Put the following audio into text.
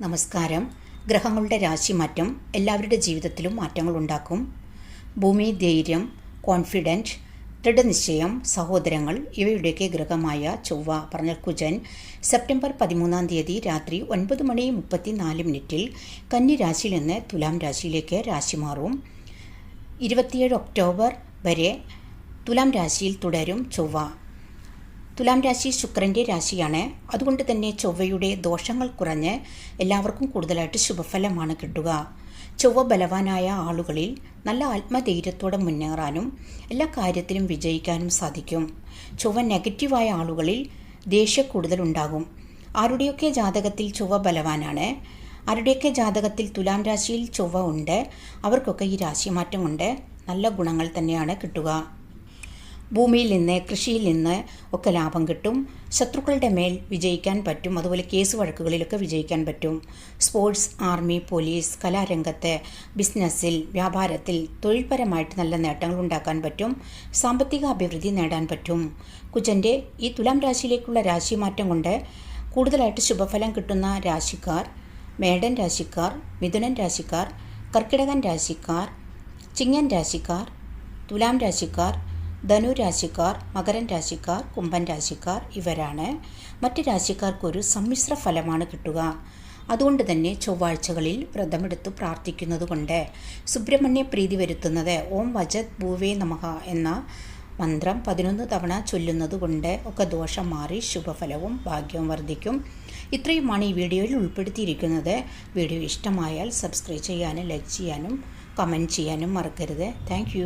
നമസ്കാരം. ഗ്രഹങ്ങളുടെ രാശിമാറ്റം എല്ലാവരുടെ ജീവിതത്തിലും മാറ്റങ്ങൾ ഉണ്ടാക്കും. ഭൂമി, ധൈര്യം, കോൺഫിഡൻറ്റ്, ദൃഢനിശ്ചയം, സഹോദരങ്ങൾ ഇവയുടെയൊക്കെ ഗ്രഹമായ ചൊവ്വ പറഞ്ഞാൽ കുജൻ സെപ്റ്റംബർ 13 രാത്രി 9:34 കന്നി രാശിയിൽ നിന്ന് തുലാം രാശിയിലേക്ക് രാശി മാറും. 27 ഒക്ടോബർ വരെ തുലാം രാശിയിൽ തുടരും ചൊവ്വ. തുലാം രാശി ശുക്രൻ്റെ രാശിയാണ്. അതുകൊണ്ട് തന്നെ ചൊവ്വയുടെ ദോഷങ്ങൾ കുറഞ്ഞ് എല്ലാവർക്കും കൂടുതലായിട്ട് ശുഭഫലമാണ് കിട്ടുക. ചൊവ്വ ബലവാനായ ആളുകളിൽ നല്ല ആത്മധൈര്യത്തോടെ മുന്നേറാനും എല്ലാ കാര്യത്തിലും വിജയിക്കാനും സാധിക്കും. ചൊവ്വ നെഗറ്റീവായ ആളുകളിൽ ദേഷ്യം കൂടുതലുണ്ടാകും. ആരുടെയൊക്കെ ജാതകത്തിൽ ചൊവ്വ ബലവാനാണ്, ആരുടെയൊക്കെ ജാതകത്തിൽ തുലാം രാശിയിൽ ചൊവ്വ ഉണ്ട്, അവർക്കൊക്കെ ഈ രാശിമാറ്റം കൊണ്ട് നല്ല ഗുണങ്ങൾ തന്നെയാണ് കിട്ടുക. ഭൂമിയിൽ നിന്ന്, കൃഷിയിൽ നിന്ന് ഒക്കെ ലാഭം കിട്ടും. ശത്രുക്കളുടെ മേൽ വിജയിക്കാൻ പറ്റും. അതുപോലെ കേസ് വഴക്കുകളിലൊക്കെ വിജയിക്കാൻ പറ്റും. സ്പോർട്സ്, ആർമി, പോലീസ്, കലാരംഗത്ത്, ബിസിനസ്സിൽ, വ്യാപാരത്തിൽ, തൊഴിൽപരമായിട്ട് നല്ല നേട്ടങ്ങൾ ഉണ്ടാക്കാൻ പറ്റും. സാമ്പത്തിക അഭിവൃദ്ധി നേടാൻ പറ്റും. കുജൻ്റെ ഈ തുലാം രാശിയിലേക്കുള്ള രാശിമാറ്റം കൊണ്ട് കൂടുതലായിട്ട് ശുഭഫലം കിട്ടുന്ന രാശിക്കാർ മേടൻ രാശിക്കാർ, മിഥുനൻ രാശിക്കാർ, കർക്കിടകൻ രാശിക്കാർ, ചിങ്ങൻ രാശിക്കാർ, തുലാം രാശിക്കാർ, ധനു രാശിക്കാർ, മകരൻ രാശിക്കാർ, കുംഭൻ രാശിക്കാർ ഇവരാണ്. മറ്റ് രാശിക്കാർക്കൊരു സമ്മിശ്ര ഫലമാണ് കിട്ടുക. അതുകൊണ്ട് തന്നെ ചൊവ്വാഴ്ചകളിൽ വ്രതമെടുത്ത് പ്രാർത്ഥിക്കുന്നത് കൊണ്ട്, സുബ്രഹ്മണ്യ പ്രീതി വരുത്തുന്നത്, ഓം വജത് ഭൂവേ നമഃ എന്ന മന്ത്രം 11 തവണ ചൊല്ലുന്നത് കൊണ്ട് ഒക്കെ ദോഷം മാറി ശുഭഫലവും ഭാഗ്യവും വർദ്ധിക്കും. ഇത്രയുമാണ് ഈ വീഡിയോയിൽ ഉൾപ്പെടുത്തിയിരിക്കുന്നത്. വീഡിയോ ഇഷ്ടമായാൽ സബ്സ്ക്രൈബ് ചെയ്യാനും ലൈക്ക് ചെയ്യാനും കമൻറ്റ് ചെയ്യാനും മറക്കരുത്. താങ്ക്